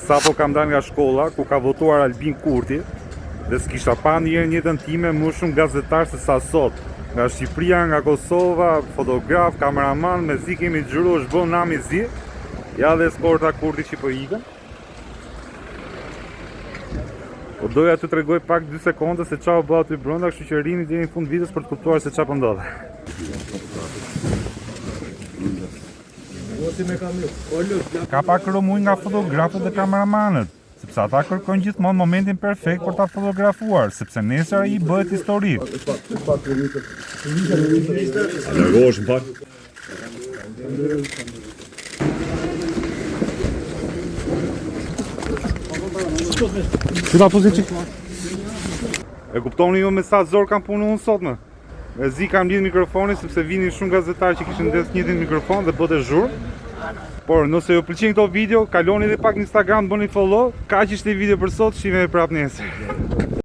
Sapo kam dalë nga shkolla ku ka votuar Albin Kurti dhe s'kisha pa njëherë në jetën time më shumë gazetar se sa sot. Nga Shqipëria, nga Kosova, fotograf, kameraman, me zi kemi xhiru, është bën nami zi. Ja dhe skorta Kurti që po ikën. Po doja të tregoj pak 2 sekonda se çfarë bëu aty brenda, kështu që rini deri në fund videos për të kuptuar se çfarë po ndodh. Ka pak rëmuj nga fotografët dhe kameramanët, sepse ata kërkojnë gjithmonë momentin perfekt për ta fotografuar, sepse nesër ai bëhet histori. Largohesh në pak. Si ta pozit qik? E kuptoni ju me sa zor kam punu unë sot më? E zi kam lidh mikrofonin sepse vinin shumë gazetarë që kishin ndes njëtin mikrofon dhe bëte zhurmë. Por nëse ju pëlqen këto video, kaloni edhe pak në Instagram, bëni follow. Kaq ishte video për sot, shihemi prapë nesër.